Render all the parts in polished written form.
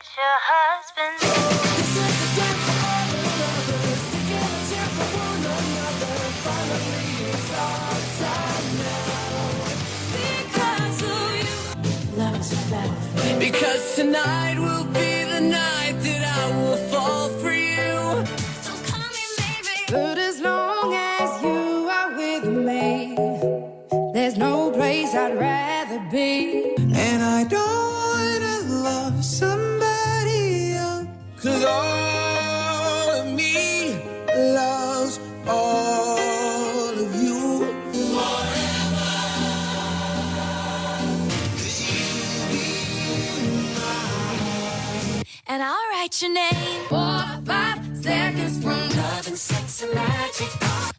your husband. Because tonight will be the night that I will fall for you. So call me baby. But as long as you are with me, there's no place I'd rather be. And I don't wanna love somebody else. 'Cause all of me loves all of you. And I'll write your name 4 or 5 seconds from love and sex and magic.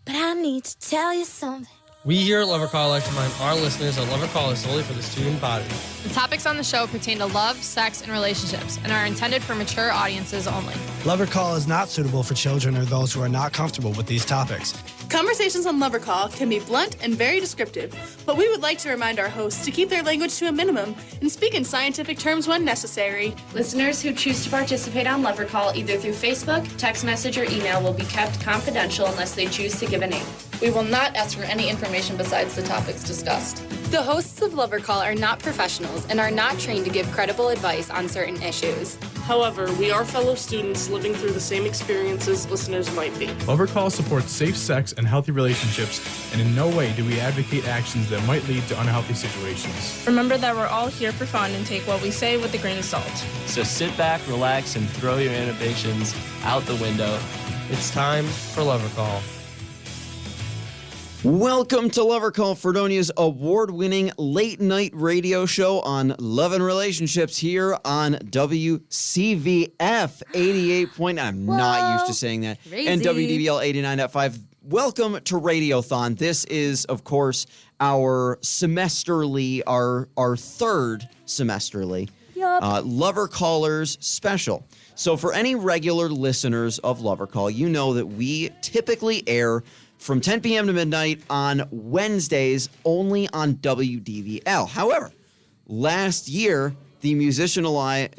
But I need to tell you something. We here at Lovercall like to remind our listeners that Lovercall is solely for the student body. The topics on the show pertain to love, sex, and relationships and are intended for mature audiences only. Lovercall is not suitable for children or those who are not comfortable with these topics. Conversations on Lovercall can be blunt and very descriptive, but we would like to remind our hosts to keep their language to a minimum and speak in scientific terms when necessary. Listeners who choose to participate on Lovercall either through Facebook, text message, or email will be kept confidential unless they choose to give a name. We will not ask for any information besides the topics discussed. The hosts of Lovercall are not professionals and are not trained to give credible advice on certain issues. However, we are fellow students living through the same experiences listeners might be. Lovercall supports safe sex and healthy relationships, and in no way do we advocate actions that might lead to unhealthy situations. Remember that we're all here for fun and take what we say with a grain of salt. So sit back, relax, and throw your inhibitions out the window. It's time for Lovercall. Welcome to Lovercall, Fredonia's award-winning late-night radio show on love and relationships here on WCVF 88. I'm not used to saying that. Crazy. And WDBL 89.5. Welcome to Radiothon. This is, of course, our semesterly, our third semesterly Lover Callers special. So for any regular listeners of Lovercall, you know that we typically air from 10 p.m. to midnight on Wednesdays, only on WDVL. However, last year, the musician and I,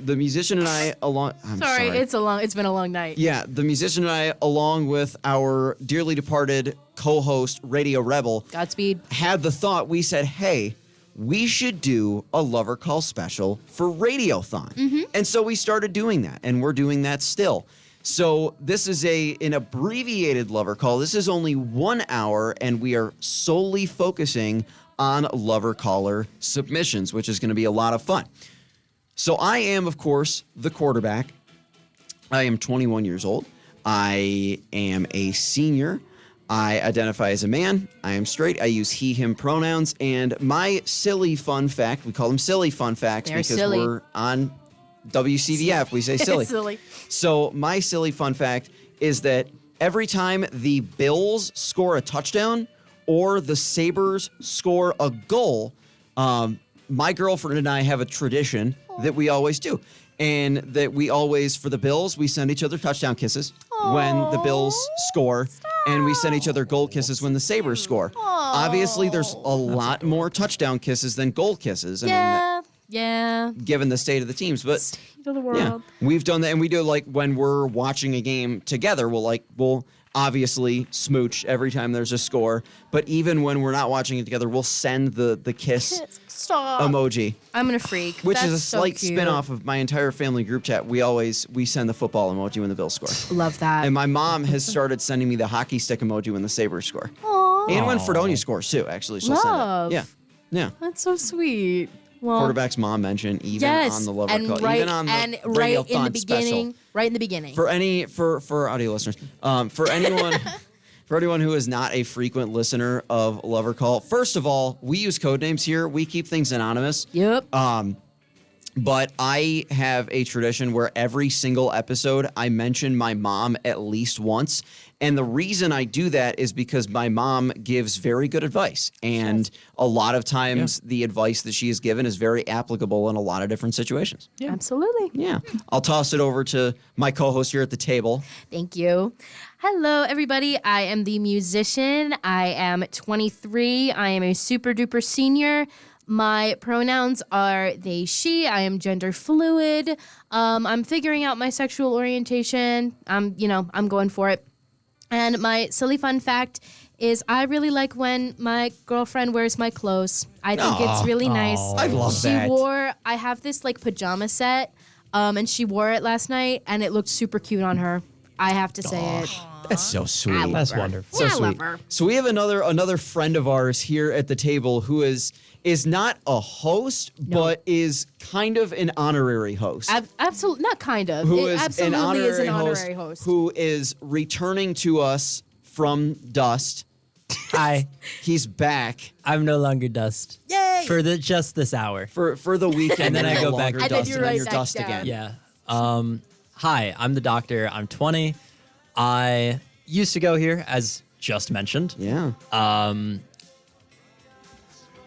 along. It's been a long night. Yeah, the musician and I, along with our dearly departed co-host Radio Rebel, Godspeed, had the thought. We said, "Hey, we should do a Lover Call special for Radiothon," and so we started doing that, and we're doing that still. So this is an abbreviated Lover Call. This is only 1 hour, and we are solely focusing on Lover Caller submissions, which is going to be a lot of fun. So I am, of course, the quarterback. I am 21 years old. I am a senior. I identify as a man. I am straight. I use he, him pronouns. And my silly fun fact, we call them silly fun facts because silly. we're on WCVF, we say silly. Silly. So my silly fun fact is that every time the Bills score a touchdown or the Sabres score a goal, my girlfriend and I have a tradition that we always do. And that we always, for the Bills, we send each other touchdown kisses when the Bills score. And we send each other goal kisses when the Sabres score. Obviously, there's a lot more touchdown kisses than goal kisses. Yeah. Given the state of the teams, but State of the world. yeah, we've done that, and we do like when we're watching a game together. We'll obviously smooch every time there's a score, but even when we're not watching it together, we'll send the kiss emoji. I'm gonna freak. Which That's is a so slight cute. spin-off of my entire family group chat. We send the football emoji when the Bills score. Love that. And my mom has started sending me the hockey stick emoji when the Sabres score. Aww. And when Fredonia scores too. Actually, she'll Love. send it. Yeah. That's so sweet. Well, Quarterback's mom mention even on the Lover Call, right, even on the and right in the Radiothon beginning, special. right in the beginning. For audio listeners, for anyone who is not a frequent listener of Lover Call, first of all, we use code names here. We keep things anonymous. Yep. But I have a tradition where every single episode I mention my mom at least once. And the reason I do that is because my mom gives very good advice. And a lot of times the advice that she has given is very applicable in a lot of different situations. Yeah. Absolutely. Yeah. I'll toss it over to my co-host here at the table. Thank you. Hello, everybody. I am the musician. I am 23. I am a super duper senior. My pronouns are they, she. I am gender fluid. I'm figuring out my sexual orientation. I'm going for it. And my silly fun fact is I really like when my girlfriend wears my clothes. I think it's really nice. I love that. I have this like pajama set, and she wore it last night, and it looked super cute on her. I have to say it. That's so sweet. That's wonderful. So I sweet. love her. So we have another friend of ours here at the table who is not a host, but is kind of an honorary host. Absolutely, not kind of. Who It is absolutely an honorary, is an honorary host. who is returning to us from Dust. Hi. He's back I'm no longer Dust. Yay! For just this hour. for the weekend, And then I you're go no back longer to And then Dust, you're and then right you're back Dust down. again. Yeah. Hi, I'm the doctor. I'm 20. I used to go here, as just mentioned. Yeah.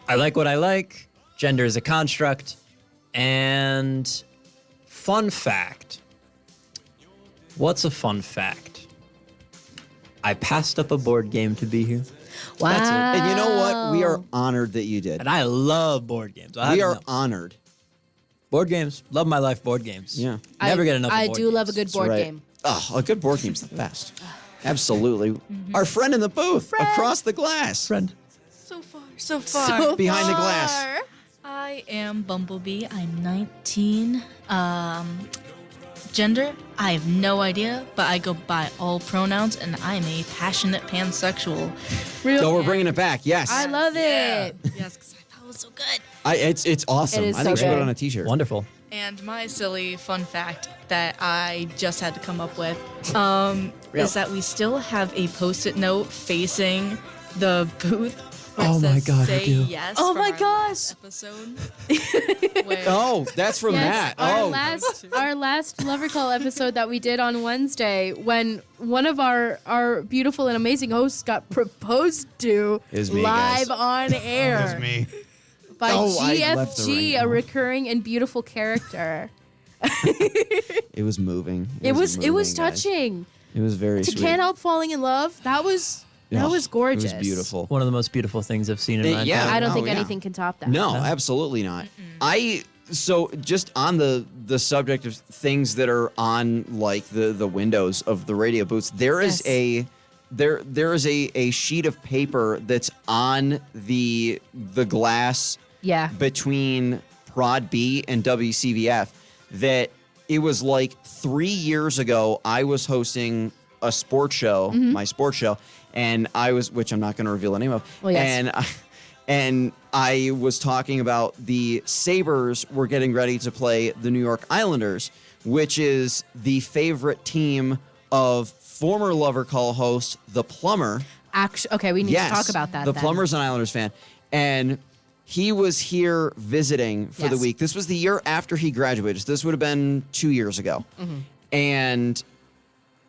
I like what I like. Gender is a construct. And fun fact. What's a fun fact? I passed up a board game to be here. Wow. That's it. And you know what? We are honored that you did. And I love board games. We are honored. Board games. Love my life, board games. Yeah. Never get enough of I board do love a games. good board Right. game. Oh, a good board game's the best. Absolutely. Our friend in the booth across the glass. Friend. So far. Behind the glass. I am Bumblebee. I'm 19. Gender, I have no idea, but I go by all pronouns, and I'm a passionate pansexual. So we're bringing it back. Yes. I love it. Yes, because I thought it was so good. It's awesome. It is I think we so should put it good. on a t-shirt. Wonderful. And my silly fun fact that I just had to come up with is that we still have a post-it note facing the booth. Where Oh it my says, God, we Say do. yes. Oh from my our gosh. last episode. Where- Oh, that's from Yes, Matt. our Oh, last Lovercall episode that we did on Wednesday, when one of our beautiful and amazing hosts got proposed to Is me, live guys. on air That's me. by Oh, I left the GFG, ring. a recurring and beautiful character. it was moving. It was moving, guys. touching. It was very To sweet. Can't Help Falling in Love. That was Oh, gorgeous. It was beautiful. One of the most beautiful things I've seen in my Yeah. entire I don't Oh, think yeah. anything can top that. No, absolutely not. So just on the subject of things that are on like the windows of the radio booths, there is Yes. there is a sheet of paper that's on the glass Yeah. between Prod B and WCVF that it was like 3 years ago I was hosting a sports show, my sports show, and which I'm not going to reveal the name of. Well, yes. And I was talking about the Sabres were getting ready to play the New York Islanders, which is the favorite team of former Lovercall host, The Plumber. Okay, we need Yes, to talk about that. The then. Plumber's an Islanders fan. And he was here visiting for the Yes. week. This was the year after he graduated. So this would have been 2 years ago. Mm-hmm. And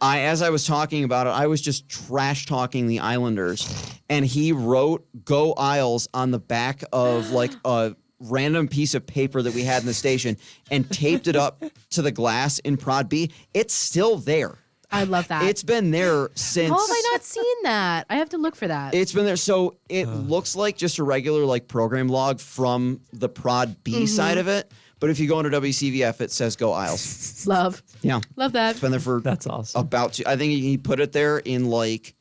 as I was talking about it, I was just trash talking the Islanders. And he wrote "Go Isles" on the back of like a random piece of paper that we had in the station and taped it up to the glass in Prod B. It's still there. I love that. It's been there since. How have I not seen that? I have to look for that. It's been there. So it looks like just a regular like program log from the Prod B side of it. But if you go into WCVF, it says "Go Isles." Love. Yeah. Love that. It's been there for That's awesome. I think he put it there in like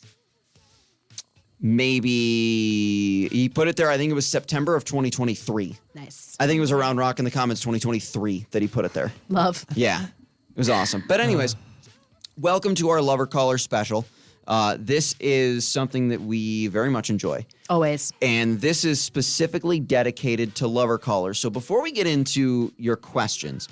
maybe he put it there. I think it was September of 2023. Nice. I think it was around Rock in the Comments 2023 that he put it there. Love. Yeah, it was awesome. But anyways, welcome to our Lover Caller special. This is something that we very much enjoy. Always. And this is specifically dedicated to Lover Callers. So before we get into your questions,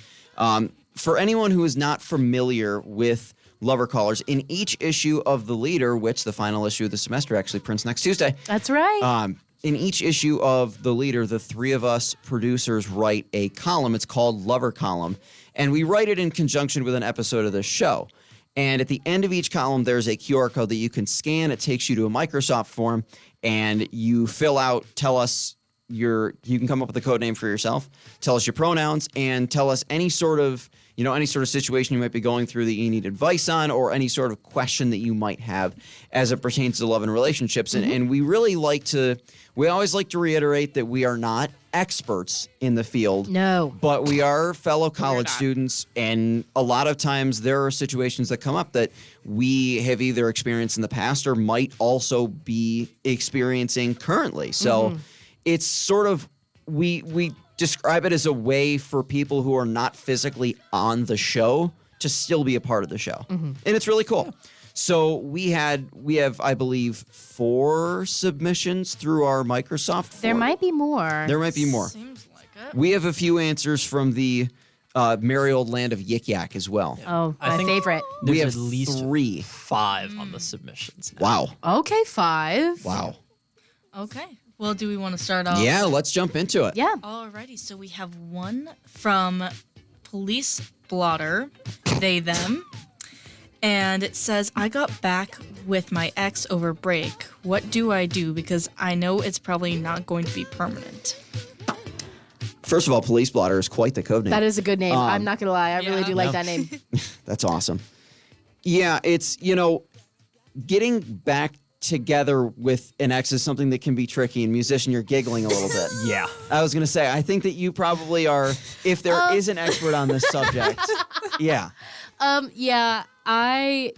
for anyone who is not familiar with Lover Callers, in each issue of The Leader, which the final issue of the semester actually prints next Tuesday. That's right. In each issue of The Leader, the three of us producers write a column. It's called Lover Column. And we write it in conjunction with an episode of this show. And at the end of each column, there's a QR code that you can scan. It takes you to a Microsoft form, and you fill out, tell us you can come up with a code name for yourself, tell us your pronouns, and tell us any sort of any sort of situation you might be going through that you need advice on, or any sort of question that you might have as it pertains to love and relationships. And we always like to reiterate that we are not experts in the field. No. But we are fellow college students, and a lot of times there are situations that come up that we have either experienced in the past or might also be experiencing currently. So it's sort of, we describe it as a way for people who are not physically on the show to still be a part of the show. And it's really cool. So we have, I believe, 4 submissions through our Microsoft form. There might be more. There might be more. Seems like it. We have a few answers from the merry old land of Yik Yak as well. Oh, I my think favorite. We have There's at least 3. 5 on the submissions. Wow. Okay, 5. Wow. Okay. Well, do we want to start off? Yeah, let's jump into it. Yeah. Alrighty. So we have one from Police Blotter, they, them. And it says, I got back with my ex over break. What do I do? Because I know it's probably not going to be permanent. First of all, Police Blotter is quite the code name. That is a good name. I'm not going to lie. I really do like that name. That's awesome. Yeah, it's, getting back together with an ex is something that can be tricky. And musician, you're giggling a little bit. Yeah. I was going to say, I think that you probably are, if there is an expert on this subject. Yeah. I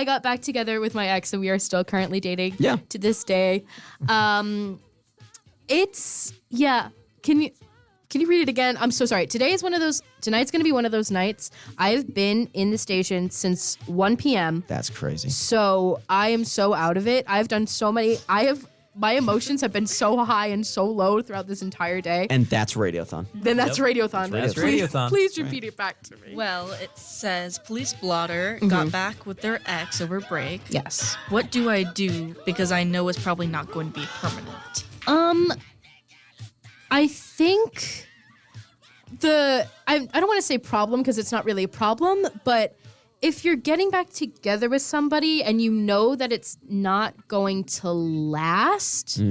got back together with my ex, and we are still currently dating. Yeah. To this day. Can you read it again? I'm so sorry. Tonight's going to be one of those nights. I've been in the station since 1 p.m. That's crazy. So I am so out of it. I've done so many. My emotions have been so high and so low throughout this entire day. And that's Radiothon. Then that's Radiothon. That's Radiothon. Please repeat it back to me. Well, it says Police Blotter got back with their ex over break. Yes. What do I do? Because I know it's probably not going to be permanent. I think I don't want to say problem because it's not really a problem, but if you're getting back together with somebody and you know that it's not going to last,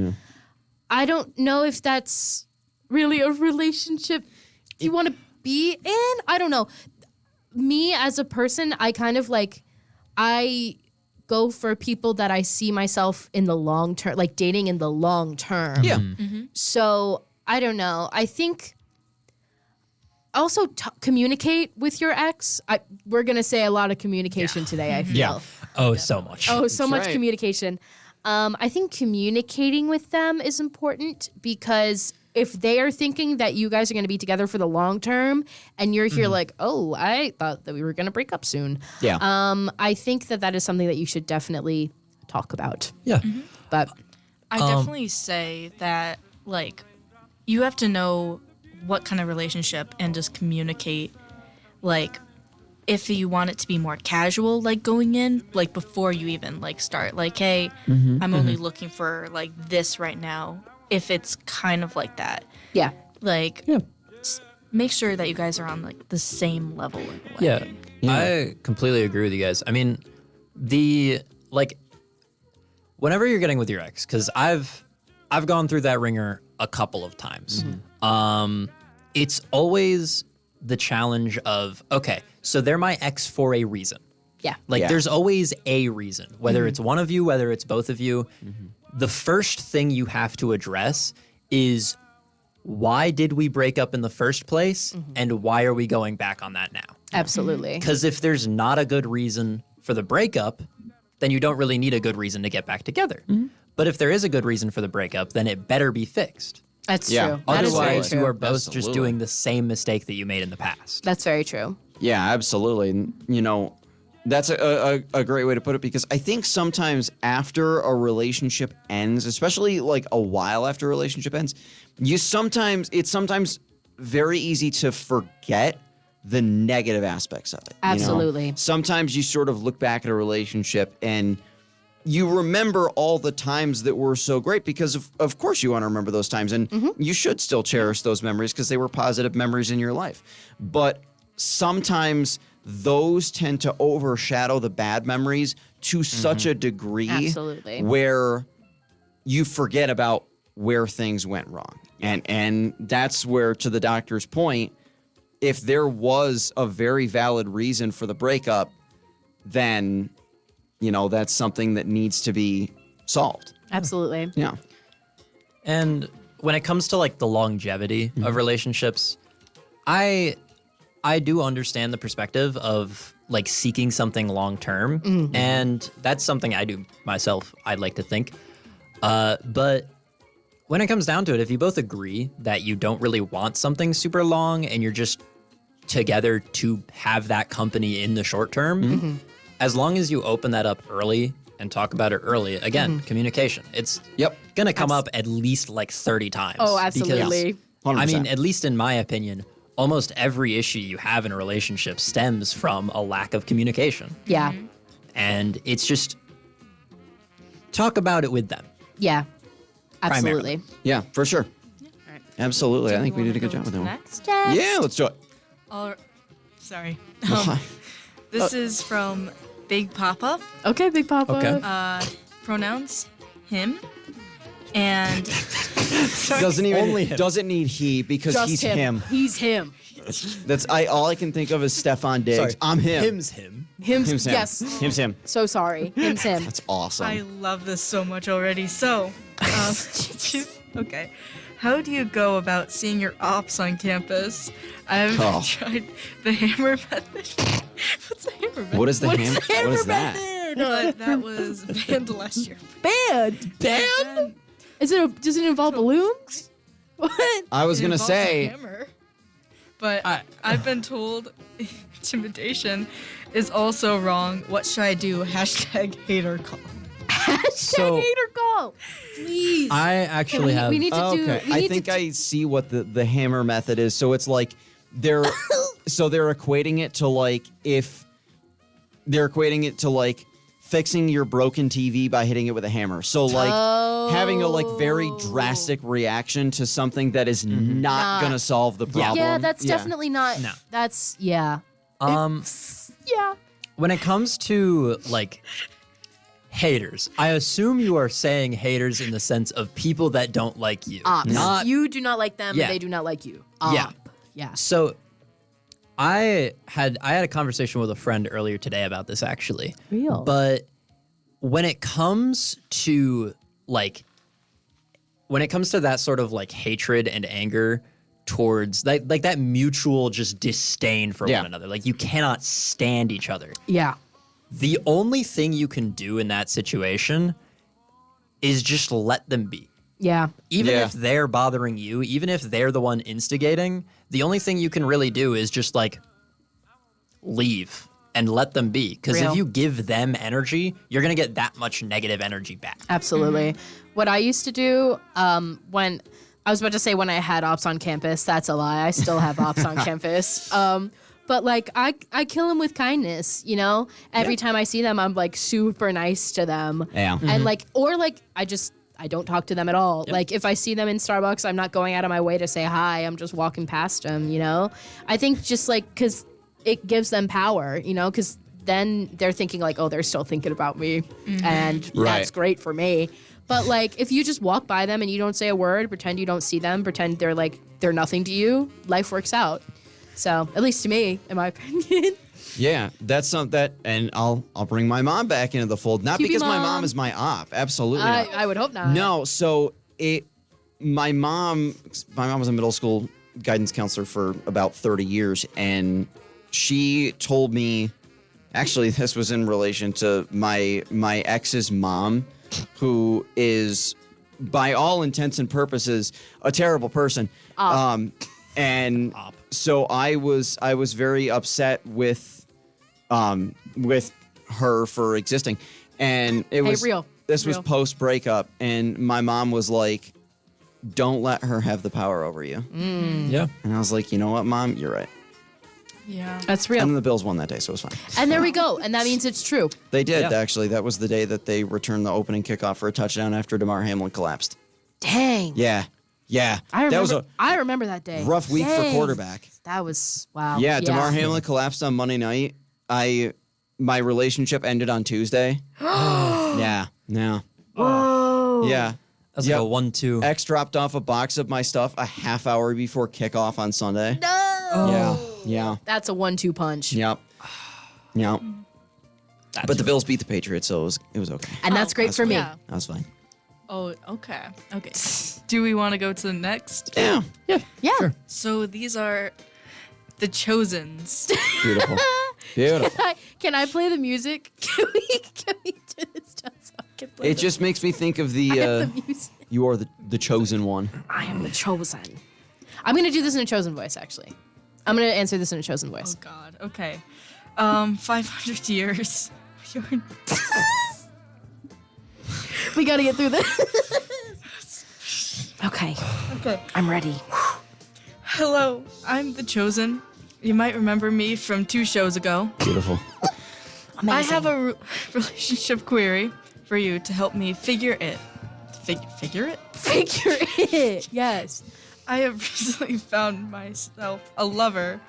I don't know if that's really a relationship you want to be in. I don't know. Me as a person, I kind of I go for people that I see myself in the long term, like dating in the long term. Yeah. So I don't know. I think also communicate with your ex. We're going to say a lot of communication today, I feel. Yeah. Oh, so much. Oh, so much right. communication. I think communicating with them is important because if they are thinking that you guys are going to be together for the long term and you're here like, oh, I thought that we were going to break up soon. Yeah. I think that is something that you should definitely talk about. Yeah. But I definitely say that, you have to know what kind of relationship and just communicate, if you want it to be more casual, going in, before you even, start. Hey, I'm only looking for, this right now, if it's kind of like that. Yeah. Just make sure that you guys are on, the same level in a way. Yeah. I completely agree with you guys. I mean, whenever you're getting with your ex, because I've gone through that ringer a couple of times. It's always the challenge of, okay, so they're my ex for a reason. Yeah. There's always a reason, whether it's one of you, whether it's both of you. The first thing you have to address is, why did we break up in the first place, and why are we going back on that now? Absolutely. Because if there's not a good reason for the breakup, then you don't really need a good reason to get back together. But if there is a good reason for the breakup, then it better be fixed. That's true. That is very Otherwise, true. you are both just Absolutely. doing the same mistake that you made in the past. That's very true. Yeah, absolutely. And, that's a great way to put it, because I think sometimes after a relationship ends, especially a while after a relationship ends, it's sometimes very easy to forget the negative aspects of it. Absolutely. Sometimes you sort of look back at a relationship and you remember all the times that were so great, because of course you want to remember those times, and you should still cherish those memories because they were positive memories in your life. But sometimes those tend to overshadow the bad memories to such a degree Absolutely. where you forget about where things went wrong. And that's where, to the doctor's point, if there was a very valid reason for the breakup, then, that's something that needs to be solved. Absolutely. Yeah. And when it comes to like the longevity of relationships, I do understand the perspective of like seeking something long term, and that's something I do myself. I'd like to think, but when it comes down to it, if you both agree that you don't really want something super long and you're just together to have that company in the short term, as long as you open that up early and talk about it early, again, communication. It's going to come up at least like 30 times. Oh, absolutely. Because, I mean, at least in my opinion, almost every issue you have in a relationship stems from a lack of communication. Yeah. And it's just talk about it with them. Yeah. Absolutely. Primarily. Yeah, for sure. Absolutely. I think we did a good job with that one. Next, Jess? Yeah, let's do it. Sorry. This is from Big Papa. Okay, Big Papa. Okay. Pronouns, him. And doesn't need he because Just he's him. him. He's him. That's all I can think of is Stefan Diggs. Sorry. I'm him. Him's him. Him's him. yes. Him's him. So sorry. Him's him. That's awesome. I love this so much already. So, okay. How do you go about seeing your ops on campus? I've tried the hammer method. What's the hammer method? What is the hammer? What is that? But that was banned last year. Banned? Banned? Does it involve balloons? What? I was It gonna involves say. a hammer. But I've been told intimidation is also wrong. What should I do? Hashtag hater call. Hashtag hater call. Please. I actually have. We need to do. Okay, We I need think to I see what the hammer method is. So it's like they're equating it to like fixing your broken TV by hitting it with a hammer. So like having a like very drastic reaction to something that is not gonna solve the problem. Yeah, that's definitely not. No. That's yeah. Yeah. When it comes to like haters, I assume you are saying haters in the sense of people that don't like you. Ops. Not You do not like them, Yeah. and they do not like you. Yeah. Yeah. So I had a conversation with a friend earlier today about this actually. Real. But when it comes to that sort of like hatred and anger towards like that mutual just disdain for one another, like you cannot stand each other. Yeah. The only thing you can do in that situation is just let them be. Yeah. Even if they're bothering you, even if they're the one instigating, the only thing you can really do is just like leave and let them be. Because if you give them energy, you're going to get that much negative energy back. Absolutely. What I used to do when I was about to say when I had ops on campus, that's a lie. I still have ops on campus. But like I kill them with kindness, you know? Every time I see them, I'm like super nice to them. Yeah. And like, or like I don't talk to them at all. Yep. Like if I see them in Starbucks, I'm not going out of my way to say hi. I'm just walking past them, you know? I think just like, because it gives them power, you know? Because then they're thinking like, oh, they're still thinking about me. And that's great for me. But like, if you just walk by them and you don't say a word, pretend you don't see them, pretend they're nothing to you, life works out. So at least to me, in my opinion. Yeah, that's something that, and I'll bring my mom back into the fold. Not Keep because your my mom. mom is my op, absolutely not. I would hope not. No, so my mom was a middle school guidance counselor for about 30 years, and she told me, actually, this was in relation to my ex's mom, who is, by all intents and purposes, a terrible person. And so I was very upset with her for existing, and it was this was post breakup, and my mom was like, "Don't let her have the power over you." Yeah, and I was like, "You know what, Mom? You're right." Yeah, that's real. And then the Bills won that day, so it was fine. And there we go. And that means it's true. They did actually. That was the day that they returned the opening kickoff for a touchdown after DeMar Hamlin collapsed. Dang. Yeah. I remember, that was a I remember that day. rough week for quarterback. That was wow. Yeah, DeMar Hamlin collapsed on Monday night. My relationship ended on Tuesday. Yeah. Whoa. Yeah. That's like a 1-2. X dropped off a box of my stuff a half hour before kickoff on Sunday. No. Yeah. That's a 1-2 punch. Yep. Yep. But the Bills beat the Patriots, so it was okay. And that's great for me. Yeah. That was fine. Oh, okay. Okay. Do we want to go to the next? Yeah. Yeah. Sure. So these are the Chosens. Beautiful. Beautiful. Can I play the music? Can we do this just so I can play It just makes me think of the music. you are the chosen one. I am the chosen. I'm going to do this in a chosen voice, actually. I'm going to answer this in a chosen voice. Oh, God. Okay. 500 years. We got to get through this. Okay. I'm ready. Hello, I'm the Chosen. You might remember me from 2 shows ago. Beautiful. Amazing. I have a relationship query for you to help me figure it. Figure it? Figure it. Yes. I have recently found myself a lover.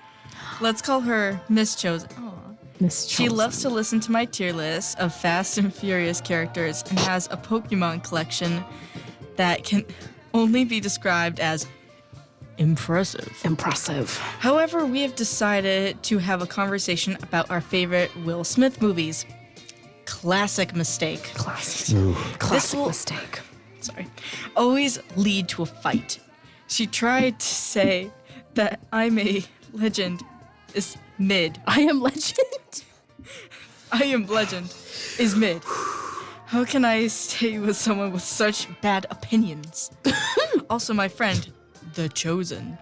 Let's call her Miss Chosen. Aw. Miss She Chosen. loves to listen to my tier list of Fast and Furious characters and has a Pokemon collection that can only be described as impressive. Impressive. However, we have decided to have a conversation about our favorite Will Smith movies. Classic mistake. Classic mistake. Sorry. Always lead to a fight. She tried to say that I'm a legend is mid. I am legend. I am legend is mid. How can I stay with someone with such bad opinions? Also, my friend, the Chosen,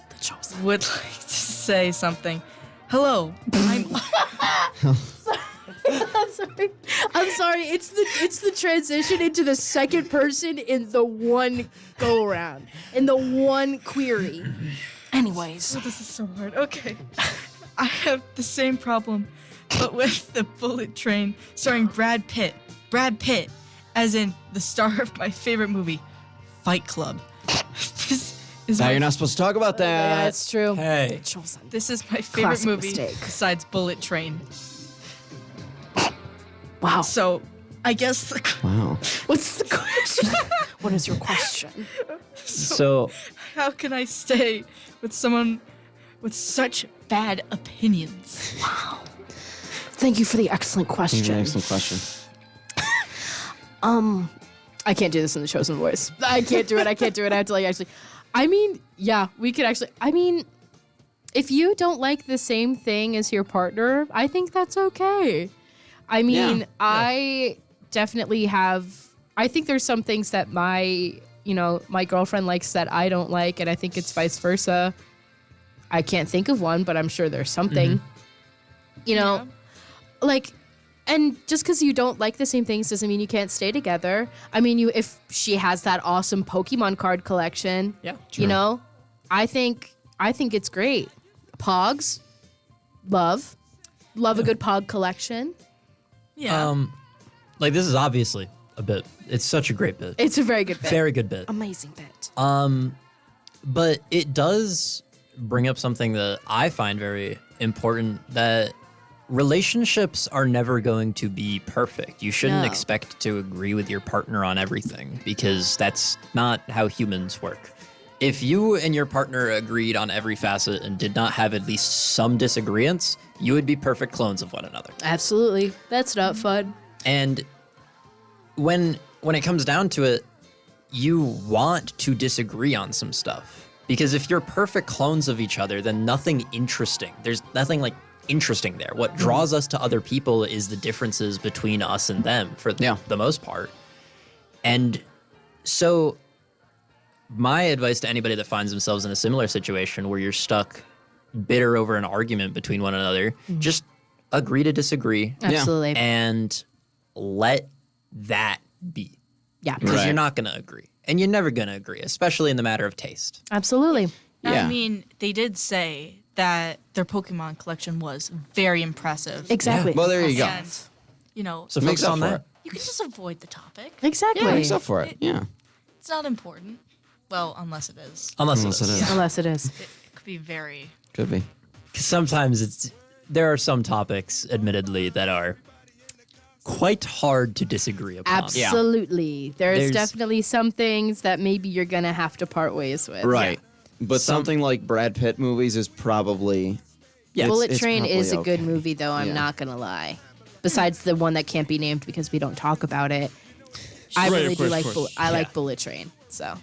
would like to say something. Hello, I'm sorry. It's the transition into the second person in the one go around, in the one query. Anyways. Oh, this is so hard. Okay. I have the same problem, but with the Bullet Train starring Brad Pitt. Brad Pitt, as in the star of my favorite movie, Fight Club. This is Now my, you're not supposed to talk about that. Yeah, it's true. Hey. this is my favorite Classic movie mistake. besides Bullet Train. Wow. So, I guess the Wow. What's the question? What is your question? So, how can I stay with someone with such bad opinions? Wow. Thank you for the excellent question. Excellent question. I can't do this in the chosen voice. I can't do it. I have to actually. I mean, yeah, we could actually. I mean, if you don't like the same thing as your partner, I think that's okay. I mean, I definitely have. I think there's some things that my girlfriend likes that I don't like, and I think it's vice versa. I can't think of one, but I'm sure there's something. Like. And just because you don't like the same things doesn't mean you can't stay together. I mean, if she has that awesome Pokemon card collection, I think it's great. Pogs, love a good Pog collection. Yeah. Like this is obviously a bit. It's such a great bit. It's a very good bit. Very good bit. Amazing bit. But it does bring up something that I find very important, that relationships are never going to be perfect. You shouldn't expect to agree with your partner on everything, because that's not how humans work. If you and your partner agreed on every facet and did not have at least some disagreements, you would be perfect clones of one another. Absolutely. That's not fun. And when it comes down to it, you want to disagree on some stuff. Because if you're perfect clones of each other, then there's nothing like interesting there. What draws us to other people is the differences between us and them for the most part. And so my advice to anybody that finds themselves in a similar situation where you're stuck bitter over an argument between one another, just agree to disagree. Absolutely. And let that be. Yeah. Because you're not going to agree. And you're never going to agree, especially in the matter of taste. Absolutely. I mean, they did say that their Pokemon collection was very impressive. Exactly. Yeah. Well, there you go. And, So focus on that. you can just avoid the topic. Exactly. Yeah, makes up for it. Yeah. It's not important. Well, unless it is. Unless it is. Yeah. Unless it is. It could be very... Could be. 'Cause sometimes there are some topics, admittedly, that are quite hard to disagree upon. Absolutely. There's definitely some things that maybe you're going to have to part ways with. Right. But something like Brad Pitt movies is probably... Bullet Train probably is a good okay. movie, though. I'm Yeah. not going to lie. Besides the one that can't be named because we don't talk about it. I Right, really of do course, like of course. I like Bullet Train. So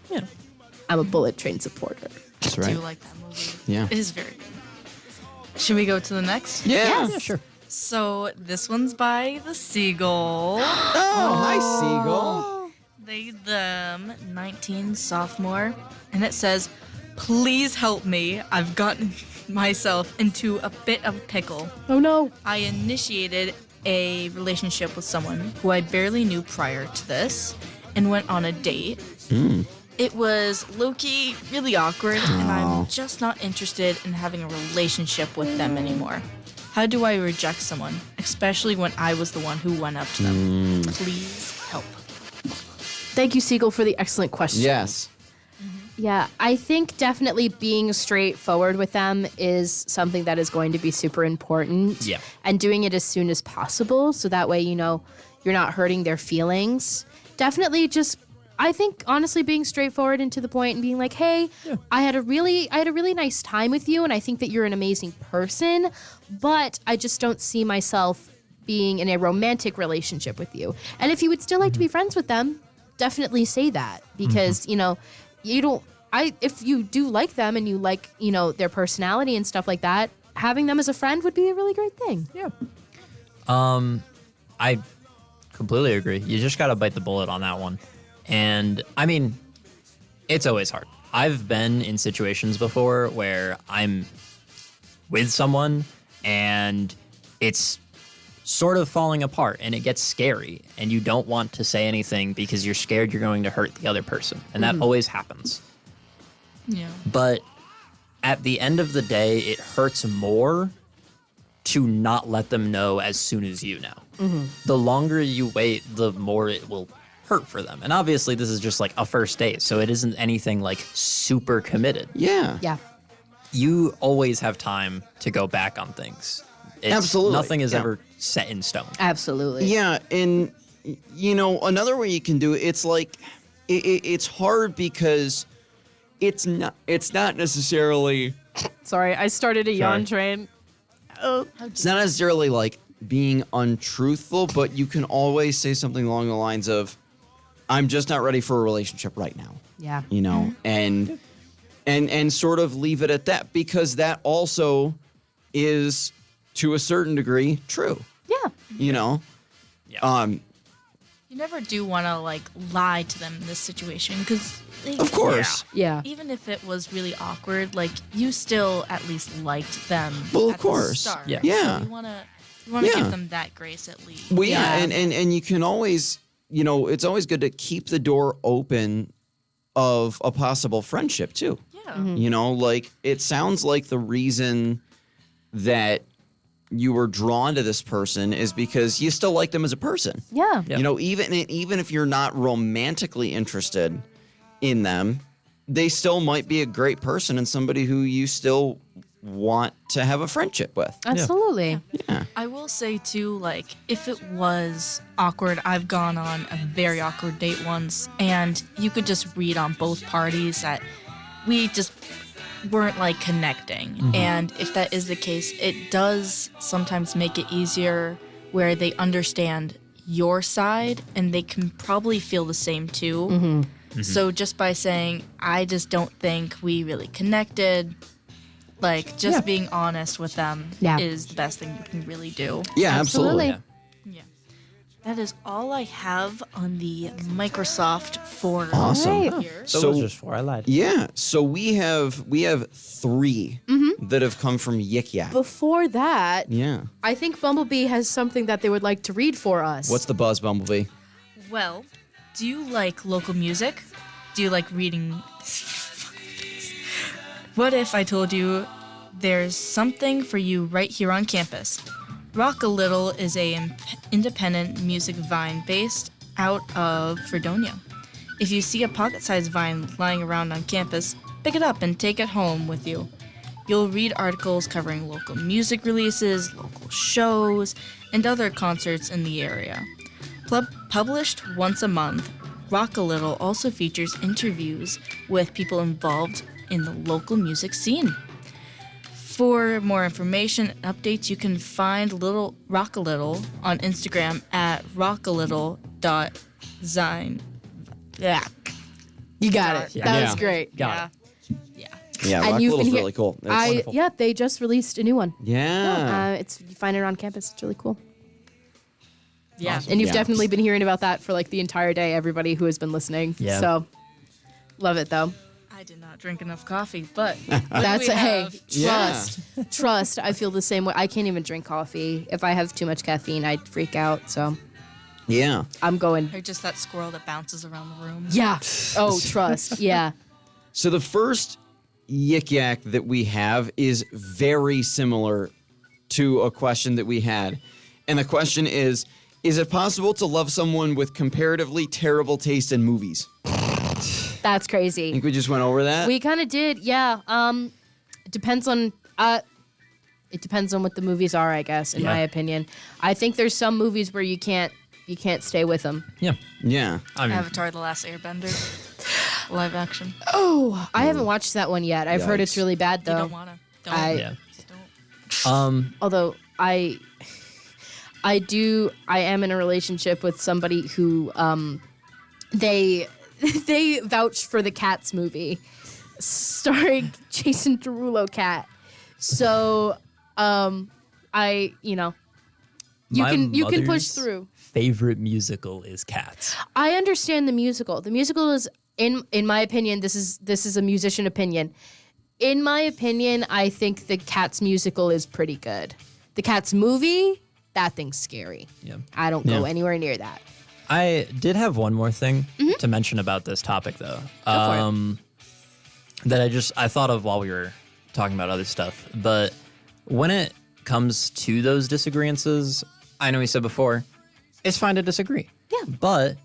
I'm a Bullet Train supporter. That's I right. do like that movie. Yeah. It is very good. Should we go to the next? Yeah. Yeah, sure. So this one's by the Seagull. Oh, hi, Seagull. They, them, 19, sophomore. And it says, please help me. I've gotten myself into a bit of a pickle. Oh, no. I initiated a relationship with someone who I barely knew prior to this and went on a date. It was low-key really awkward, and I'm just not interested in having a relationship with them anymore. How do I reject someone, especially when I was the one who went up to them? Please help. Thank you, Siegel, for the excellent question. Yes. Yeah, I think definitely being straightforward with them is something that is going to be super important. Yeah. And doing it as soon as possible so that way, you're not hurting their feelings. Definitely just, I think, honestly, being straightforward and to the point and being like, hey, I had a really nice time with you and I think that you're an amazing person, but I just don't see myself being in a romantic relationship with you. And if you would still like to be friends with them, definitely say that because, if you do like them and you like, their personality and stuff like that, having them as a friend would be a really great thing. Yeah. I completely agree. You just got to bite the bullet on that one. And I mean, it's always hard. I've been in situations before where I'm with someone and it's sort of falling apart and it gets scary and you don't want to say anything because you're scared you're going to hurt the other person. And that always happens. Yeah. But at the end of the day, it hurts more to not let them know as soon as you know. The longer you wait, the more it will hurt for them. And obviously this is just like a first date, so it isn't anything like super committed. Yeah. Yeah. You always have time to go back on things. Absolutely. Nothing is Yeah. ever set in stone. Absolutely. Yeah, and another way you can do it, it's like it's hard because it's not necessarily Sorry, I started a yawn train. it's not necessarily like being untruthful, but you can always say something along the lines of, I'm just not ready for a relationship right now. Yeah. And sort of leave it at that, because that also is to a certain degree true. Yeah. Yeah. You never do want to lie to them in this situation because, Of course. Yeah. even if it was really awkward, you still at least liked them. Well, of at course. The start. Yeah. Yeah. So you want to Yeah. give them that grace at least. Well, yeah, and you can always, it's always good to keep the door open of a possible friendship too. Yeah. It sounds like the reason that you were drawn to this person is because you still like them as a person. Yeah. Even if you're not romantically interested in them, they still might be a great person and somebody who you still want to have a friendship with. Absolutely. Yeah. I will say too, if it was awkward, I've gone on a very awkward date once, and you could just read on both parties that we just weren't connecting. And if that is the case, it does sometimes make it easier where they understand your side and they can probably feel the same too. So just by saying, I just don't think we really connected, being honest with them is the best thing you can really do. Yeah, absolutely. Yeah. That is all I have on the Microsoft forum. Awesome. Here. So was just 4. I lied. Yeah. So we have 3 that have come from Yik Yak. Before that, Yeah. I think Bumblebee has something that they would like to read for us. What's the buzz, Bumblebee? Well, do you like local music? Do you like reading? What if I told you there's something for you right here on campus? Rock a Little is a independent music vine based out of Fredonia. If you see a pocket-sized vine lying around on campus, pick it up and take it home with you. You'll read articles covering local music releases, local shows, and other concerts in the area. Published once a month, Rock a Little also features interviews with people involved in the local music scene. For more information and updates, you can find Rock a Little on Instagram at rockalittle.zine. Yeah. You got it. Yeah. That was great. Got Yeah, And Rock you've Little's been really cool. It's wonderful. Yeah, they just released a new one. Yeah. It's you find it on campus. It's really cool. Yeah. And you've Yeah. definitely been hearing about that for like the entire day, everybody who has been listening. Yeah. So love it though. I did not drink enough coffee, but That's hey, Yeah. trust. I feel the same way. I can't even drink coffee. If I have too much caffeine, I'd freak out. So Yeah. I'm going. Or just that squirrel that bounces around the room. Yeah. Oh, trust. Yeah. So the first yik yak that we have is very similar to a question that we had. And the question is it possible to love someone with comparatively terrible taste in movies? That's I crazy. think we just went over that. We kind of did. Yeah. It depends on what the movies are, I guess, in my opinion. I think there's some movies where you can't stay with them. Yeah. Yeah. I mean, Avatar: The Last Airbender, live action. Oh, I haven't watched that one yet. I've heard it's Yikes. really bad though. You don't wanna. Don't. yeah. Although I am in a relationship with somebody who they vouch for the Cats movie starring Jason Derulo Cat. So you My can push mother's through. Favorite musical is Cats. I understand the musical. The musical is in my opinion, this is a musician opinion. In my opinion, I think the Cats musical is pretty good. The Cats movie, that thing's scary. Yeah. I don't go anywhere near that. I did have one more thing to mention about this topic, though. That I thought of while we were talking about other stuff. But when it comes to those disagreements, I know we said before, it's fine to disagree. Yeah. But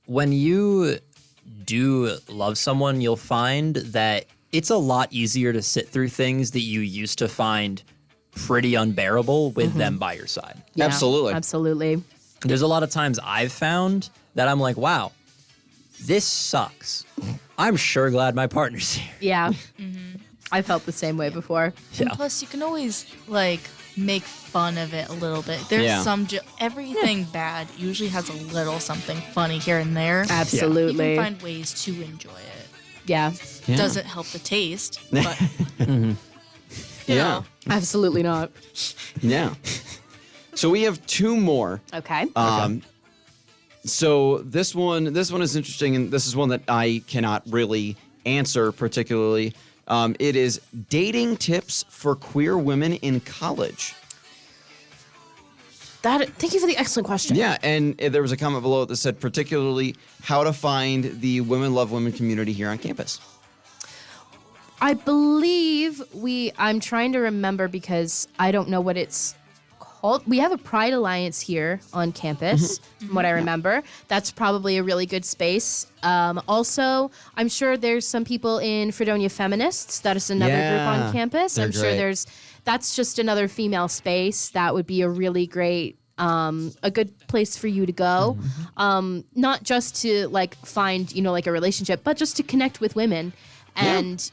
when you do love someone, you'll find that it's a lot easier to sit through things that you used to find pretty unbearable with them by your side. Yeah, Absolutely. Absolutely. There's a lot of times I've found that I'm like, wow, this sucks. I'm sure glad my partner's here. Yeah. I felt the same way before. And plus, you can always make fun of it a little bit. There's everything bad usually has a little something funny here and there. Absolutely. You can find ways to enjoy it. Yeah. Doesn't help the taste, but Yeah. Absolutely not. Yeah. So we have two more. Okay. So this one is interesting, and this is one that I cannot really answer particularly. It is dating tips for queer women in college. Thank you for the excellent question. Yeah, and there was a comment below that said particularly how to find the Women Love Women community here on campus. I believe I'm trying to remember because I don't know what it's called. We have a Pride Alliance here on campus, from what I remember. That's probably a really good space. Also, I'm sure there's some people in Fredonia Feminists. That is another group on campus. They're I'm sure great. that's just another female space. That would be a really great, a good place for you to go. Not just to find, a relationship, but just to connect with women. And,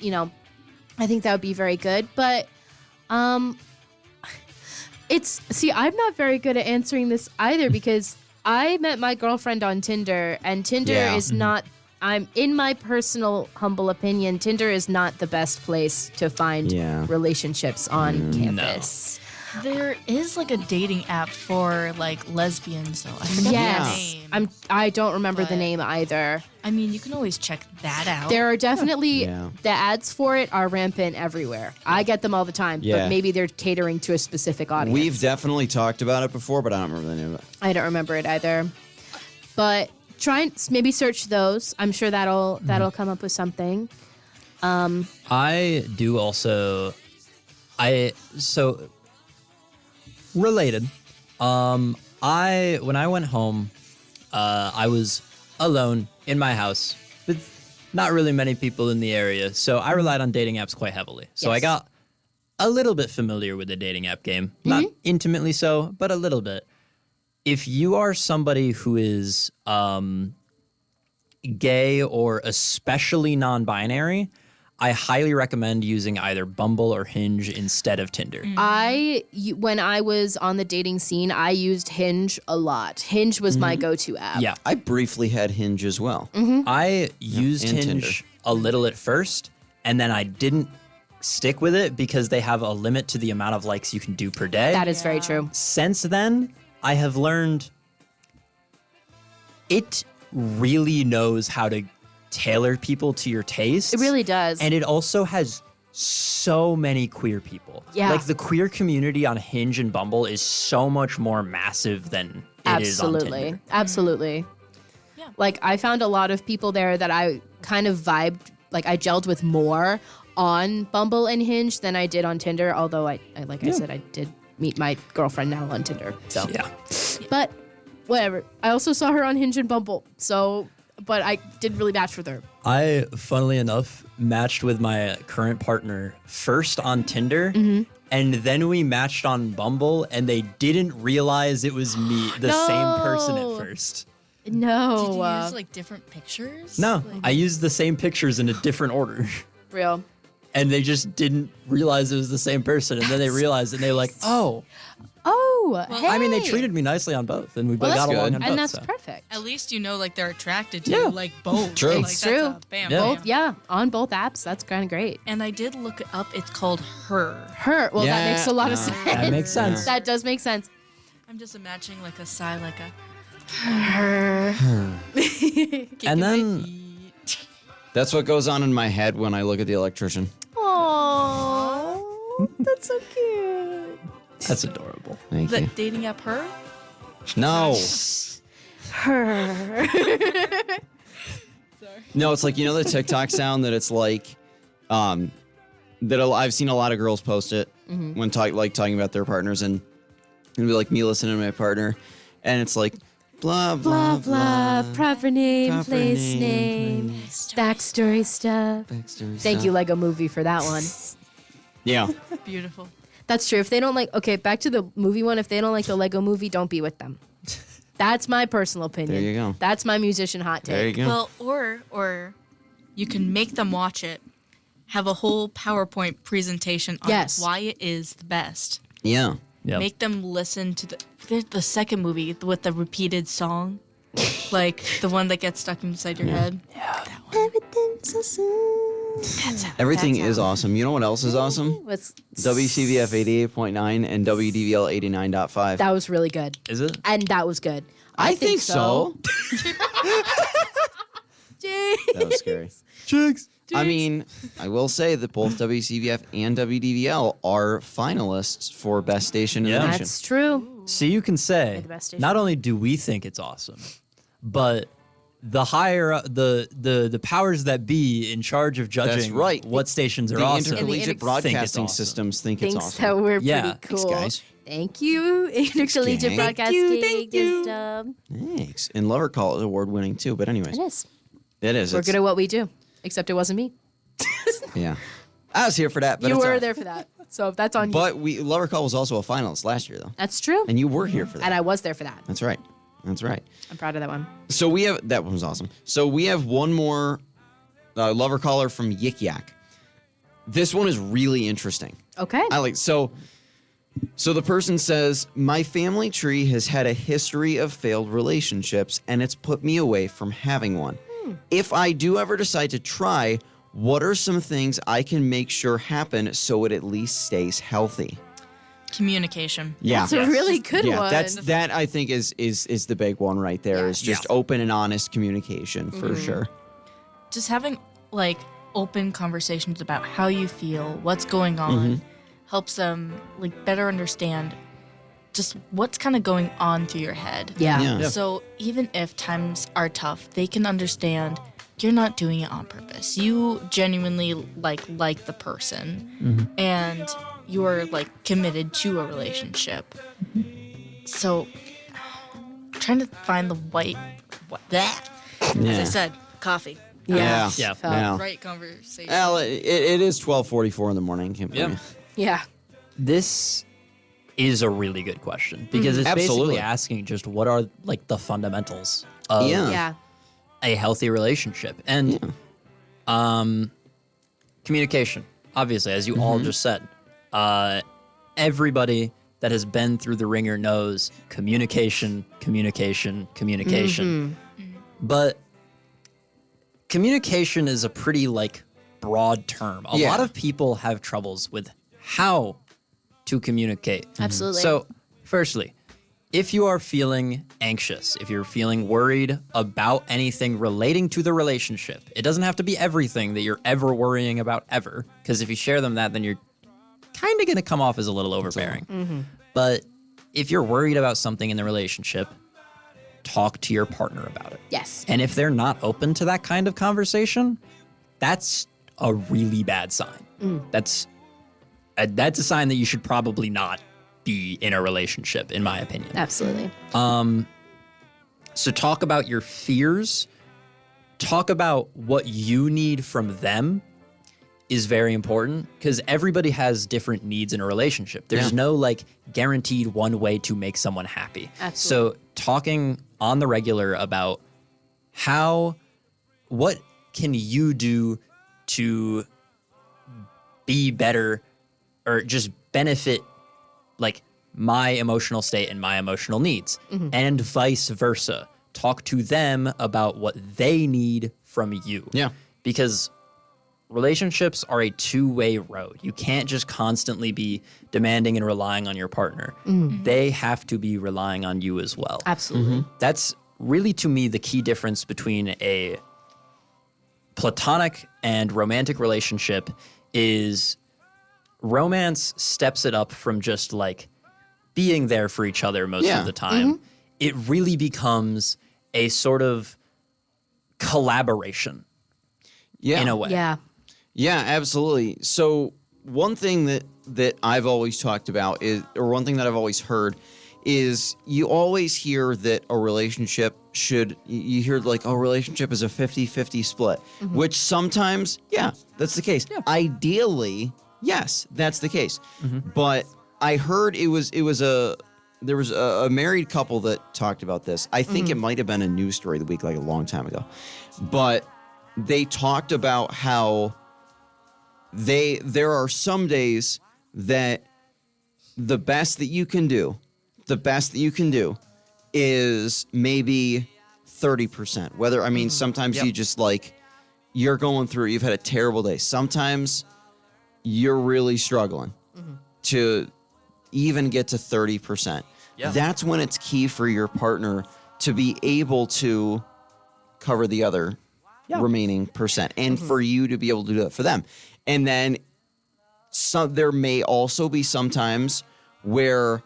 I think that would be very good. But I'm not very good at answering this either because I met my girlfriend on Tinder, and Tinder is not, in my personal humble opinion, Tinder is not the best place to find relationships on campus. there is a dating app for lesbians though. I forget the name. I don't remember the name either. I mean, you can always check that out. There are definitely the ads for it are rampant everywhere. I get them all the time, but maybe they're catering to a specific audience. We've definitely talked about it before, but I don't remember the name of it. I don't remember it either. But try and maybe search those. I'm sure that'll come up with something. I do also. Related. When I went home, I was alone in my house with not really many people in the area, so I relied on dating apps quite heavily. So I got a little bit familiar with the dating app game. Not intimately so, but a little bit. If you are somebody who is gay, or especially non-binary, I highly recommend using either Bumble or Hinge instead of Tinder. When I was on the dating scene, I used Hinge a lot. Hinge was my go-to app. Yeah. I briefly had Hinge as well. I used and Hinge Tinder. a little at first, and then I didn't stick with it because they have a limit to the amount of likes you can do per day. That is very true. Since then, I have learned it really knows how to tailor people to your taste. It really does. And it also has so many queer people. Yeah. Like the queer community on Hinge and Bumble is so much more massive than it is on Tinder. Absolutely. Yeah. Like I found a lot of people there that I kind of vibed, like I gelled with more on Bumble and Hinge than I did on Tinder. Although I said, I did meet my girlfriend now on Tinder. So yeah. But whatever. I also saw her on Hinge and Bumble. So, but I didn't really match with her. I, funnily enough, matched with my current partner first on Tinder, and then we matched on Bumble, and they didn't realize it was me, the same person at first. No. Did you use like different pictures? No, I used the same pictures in a different order. Real. And they just didn't realize it was the same person, and then they realized, and they were like, "Oh, hey. I mean, they treated me nicely on both, and we both got along on both." And that's so. perfect. At least you know like they're attracted to you, like both. True. Like, It's that's true. a bam, Yeah. bam. Both, yeah, on both apps. That's kind of great. And I did look it up. It's called Her. Her. Well, that makes a lot of sense. That makes sense. That does make sense. I'm just imagining like a sigh, like a Her. And then That's what goes on in my head when I look at the electrician. Aww, that's so cute. that's adorable. Thank the you. dating app Her. No. Her. No, it's like, you know the TikTok sound that it's like, I've seen a lot of girls post it when talking about their partners, and it'll be like me listening to my partner, and it's like, blah, blah, Blah, blah, proper name, Proper place name, name, backstory stuff. Thank you, Lego Movie, for that one. Yeah. Beautiful. That's true. If they don't like, okay, back to the movie one. If they don't like the Lego Movie, don't be with them. That's my personal opinion. There you go. That's my musician hot take. There you go. Well, or you can make them watch it, have a whole PowerPoint presentation on Yes. why it is the best. Yeah. Yep. Make them listen to the second movie with the repeated song, like the one that gets stuck inside your head. Yeah. Everything's so soon. Everything is awesome. You know what else is awesome? What's WCVF 88.9 and WDVL 89.5. That was really good. Is it? And that was good. I think so. Jeez. That was scary. Chicks. I mean, I will say that both WCVF and WDVL are finalists for Best Station in the Nation. That's true. So you can say, the best station. not only do we think it's awesome, but the higher the powers that be in charge of judging That's right. what stations are The awesome Intercollegiate think it's Broadcasting awesome. Systems think it's Thinks awesome. that we're Yeah. pretty cool. Thanks, guys. Thank you, Intercollegiate gang. Broadcasting Thank you. System. Thanks. And Lovercall is award winning too, but anyways. It is. It is. We're It's- good at what we do, except it wasn't me. Yeah. I was here for that, but You it's were all right. there for that, so that's on you. But Lovercall was also a finalist last year, though. That's true. And you were here for that. And I was there for that. That's right. That's right. I'm proud of that one. So that one was awesome. So we have one more lover caller from Yik Yak. This one is really interesting. Okay. So the person says, my family tree has had a history of failed relationships, and it's put me away from having one. If I do ever decide to try, what are some things I can make sure happen so it at least stays healthy? Communication. Yeah. That's a really good Yeah, one. that I think is the big one right there. Is just open and honest communication for sure. Just having like open conversations about how you feel, what's going on, helps them like better understand just what's kind of going on through your head. Yeah. So even if times are tough, they can understand you're not doing it on purpose. You genuinely like the person, and you're like committed to a relationship. So trying to find the as I said, coffee. Yeah. Right conversation. Well, it is 12:44 in the morning. Can't blame you. Yeah. This is a really good question because it's Absolutely. basically asking just what are like the fundamentals of Yeah. a healthy relationship. And communication, obviously, as you all just said. Everybody that has been through the ringer knows communication. But communication is a pretty, like, broad term. A lot of people have troubles with how to communicate. Absolutely. So, firstly, if you are feeling anxious, if you're feeling worried about anything relating to the relationship, it doesn't have to be everything that you're ever worrying about ever, because if you share them that, then you're kind of going to come off as a little overbearing. But if you're worried about something in the relationship, talk to your partner about it. Yes. And if they're not open to that kind of conversation, that's a really bad sign. That's a sign that you should probably not be in a relationship, in my opinion. Absolutely. So talk about your fears. Talk about what you need from them is very important, because everybody has different needs in a relationship. There's no like guaranteed one way to make someone happy. Absolutely. So talking on the regular about what can you do to be better or just benefit like my emotional state and my emotional needs, and vice versa. Talk to them about what they need from you. Yeah. Because relationships are a two-way road. You can't just constantly be demanding and relying on your partner. They have to be relying on you as well. Absolutely. That's really, to me, the key difference between a platonic and romantic relationship is romance steps it up from just like being there for each other most of the time. It really becomes a sort of collaboration in a way. Yeah. Yeah, absolutely. So one thing that I've always talked about is, or one thing that I've always heard is, you always hear that a relationship you hear like, a relationship is a 50-50 split, which sometimes, that's the case. Ideally, yes, that's the case. But I heard there was a married couple that talked about this. I think it might have been a news story of the week, like a long time ago. But they talked about how there are some days that the best that you can do is maybe 30%. Sometimes you just like, you're going through, you've had a terrible day. Sometimes you're really struggling to even get to 30%. That's when it's key for your partner to be able to cover the other remaining percent, and for you to be able to do it for them. And then there may also be some times where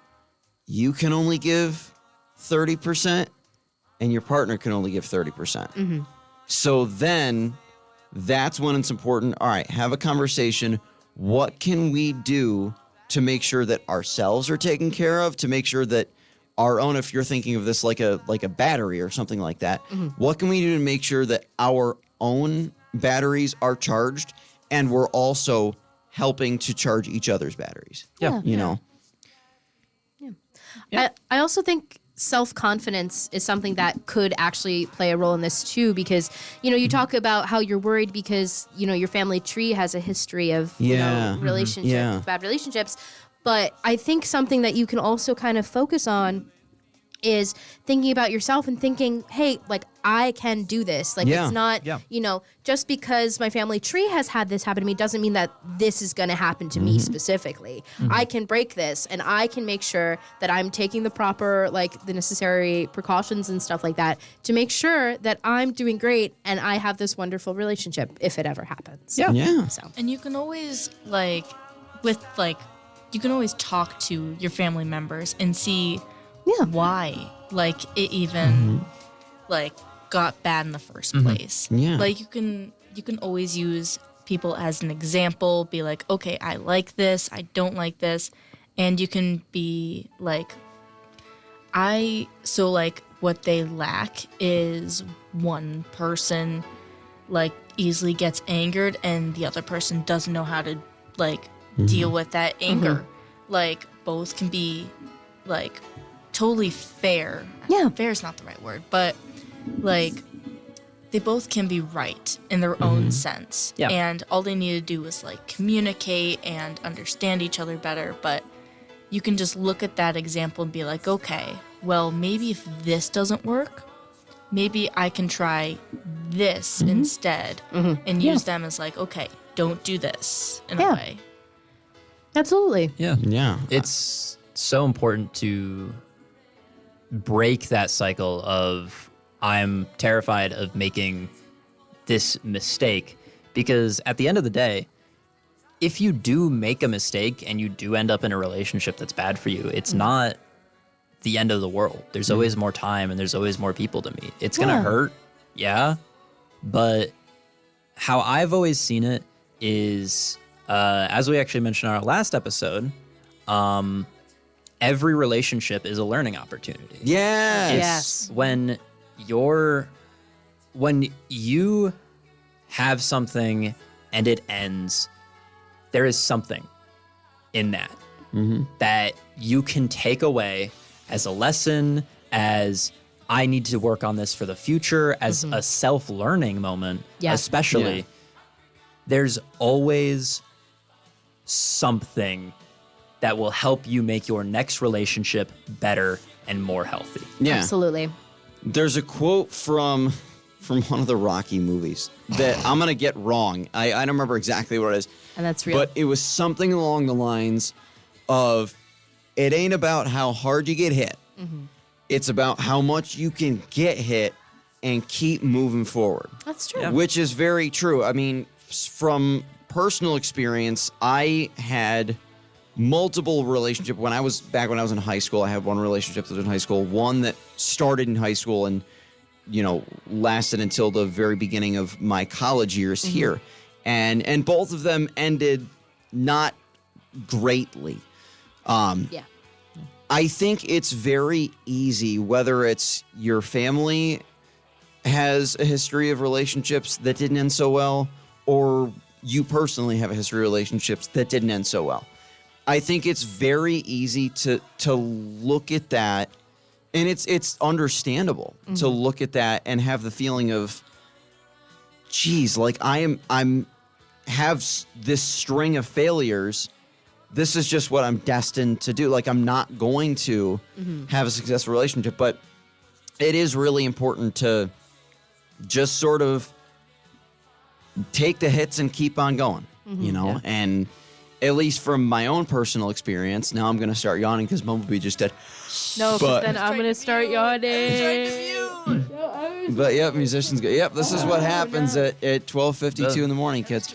you can only give 30% and your partner can only give 30%. So then that's when it's important. All right, have a conversation. What can we do to make sure that ourselves are taken care of, to make sure that our own, if you're thinking of this like a battery or something like that, what can we do to make sure that our own batteries are charged and we're also helping to charge each other's batteries? You know? I also think self-confidence is something that could actually play a role in this too, because, you talk about how you're worried because, your family tree has a history of, bad relationships. But I think something that you can also kind of focus on is thinking about yourself and thinking, hey, like, I can do this. Like, it's not, just because my family tree has had this happen to me doesn't mean that this is going to happen to me specifically. I can break this, and I can make sure that I'm taking the proper, the necessary precautions and stuff like that to make sure that I'm doing great and I have this wonderful relationship if it ever happens. So. And you can always, you can always talk to your family members and see why, it even, got bad in the first place. You can always use people as an example, be like, okay, I like this, I don't like this. And you can be like, what they lack is one person, easily gets angered and the other person doesn't know how to, deal with that anger. Both can be, totally fair. Fair is not the right word, but, they both can be right in their own sense. Yeah. And all they need to do is like communicate and understand each other better. But you can just look at that example and be like, okay, well, maybe if this doesn't work, maybe I can try this instead and use them as like, okay, don't do this in a way. Absolutely. Yeah. Yeah. It's so important to break that cycle of I'm terrified of making this mistake, because at the end of the day, if you do make a mistake and you do end up in a relationship that's bad for you, it's not the end of the world. There's always more time and there's always more people to meet. It's going to hurt. Yeah. But how I've always seen it is, as we actually mentioned in our last episode, every relationship is a learning opportunity. Yes. When you have something and it ends, there is something in that that you can take away as a lesson, as I need to work on this for the future, as a self-learning moment, especially. Yeah. There's always something that will help you make your next relationship better and more healthy. Yeah. Absolutely. There's a quote from one of the Rocky movies that I'm going to get wrong. I don't remember exactly what it is. And that's real. But it was something along the lines of, it ain't about how hard you get hit. It's about how much you can get hit and keep moving forward. That's true. Which is very true. I mean, from personal experience, I had multiple relationships when I was in high school. I had one relationship that was in high school, one that started in high school and lasted until the very beginning of my college years here. And both of them ended not greatly. I think it's very easy, whether it's your family has a history of relationships that didn't end so well, or you personally have a history of relationships that didn't end so well. I think it's very easy to look at that, and it's understandable to look at that and have the feeling of, geez, like I'm have this string of failures. This is just what I'm destined to do. Like, I'm not going to have a successful relationship. But it is really important to just sort of take the hits and keep on going, And at least from my own personal experience, now I'm going to start yawning because Bumblebee just did. No, but then I'm going to start yawning. But, yep, musicians go, yep, this is what happens at 12:52 in the morning, kids.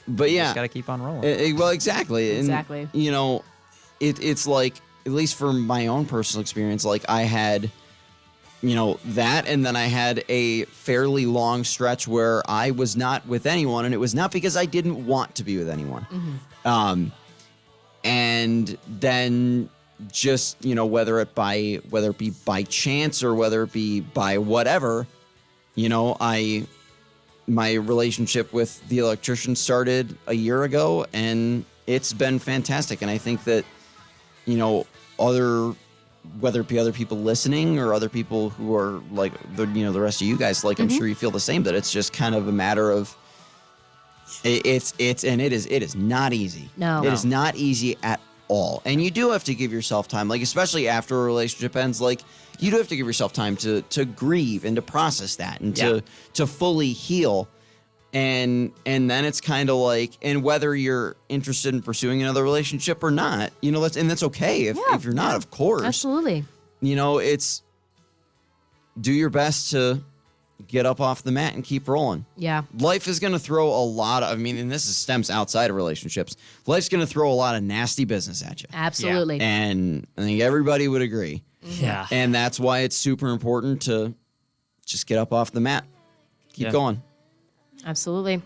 But yeah, just gotta keep on rolling. Well, exactly. Exactly. And, it's like, at least from my own personal experience, like I had, that, and then I had a fairly long stretch where I was not with anyone, and it was not because I didn't want to be with anyone. And then just, whether it be by chance or whether it be by whatever, my relationship with the electrician started a year ago, and it's been fantastic. And I think that, whether it be other people listening or other people who are like the rest of you guys, like I'm sure you feel the same, that it's just kind of a matter of it is not easy. No. It is not easy at all. And you do have to give yourself time, like especially after a relationship ends, like you do have to give yourself time to grieve and to process that and to fully heal. And then it's kind of like, and whether you're interested in pursuing another relationship or not, that's okay if you're not, of course. Absolutely. It's do your best to get up off the mat and keep rolling. Yeah. Life is going to throw a lot of, and this stems outside of relationships. Life's going to throw a lot of nasty business at you. Absolutely. And I think everybody would agree. Yeah. And that's why it's super important to just get up off the mat. Keep going. Absolutely.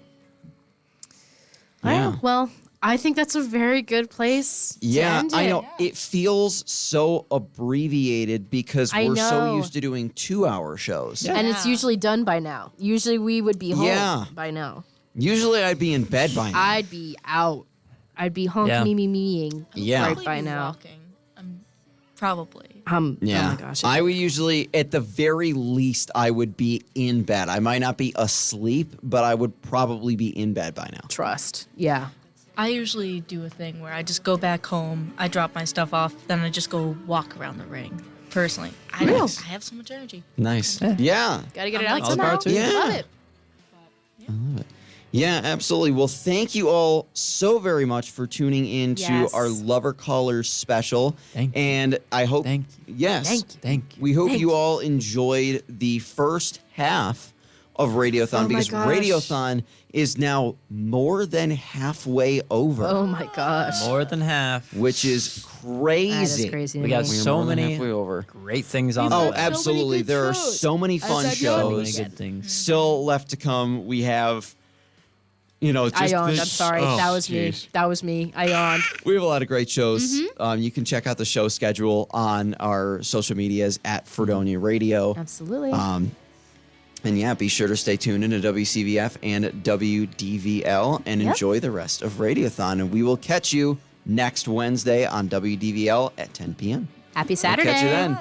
Yeah. All right, well, I think that's a very good place to end it. I know. It feels so abbreviated because we're so used to doing 2-hour shows. And it's usually done by now. Usually we would be home by now. Usually I'd be in bed by now. I'd be out. I'd be honk me-me-meing right by now. Walking. Probably. Oh Yeah. my gosh. I would usually, at the very least, I would be in bed. I might not be asleep, but I would probably be in bed by now. Trust. Yeah. I usually do a thing where I just go back home, I drop my stuff off, then I just go walk around the ring. Personally, I have so much energy. Nice. Yeah. Gotta get it I'm out like, somehow. Yeah. Love it. I love it. Yeah, absolutely. Well, thank you all so very much for tuning in to our Lover Callers special. Thank you. And I hope, Thank yes, Thank you. we hope you all enjoyed the first half of Radiothon, Oh my because gosh. Radiothon is now more than halfway over. Oh my gosh. More than half. Which is crazy. That is crazy. to We got me. so more than many halfway over. great things on Oh, the list. absolutely. good There are shows. so many fun said So many shows good things. still left to come. We have, just I yawned. the I'm sorry. oh, that was me. geez. That was me. I yawned. We have a lot of great shows. Mm-hmm. You can check out the show schedule on our social medias at Fredonia Radio. Absolutely. And yeah, be sure to stay tuned into WCVF and WDVL and enjoy the rest of Radiothon. And we will catch you next Wednesday on WDVL at 10 p.m. Happy Saturday. We'll catch you then.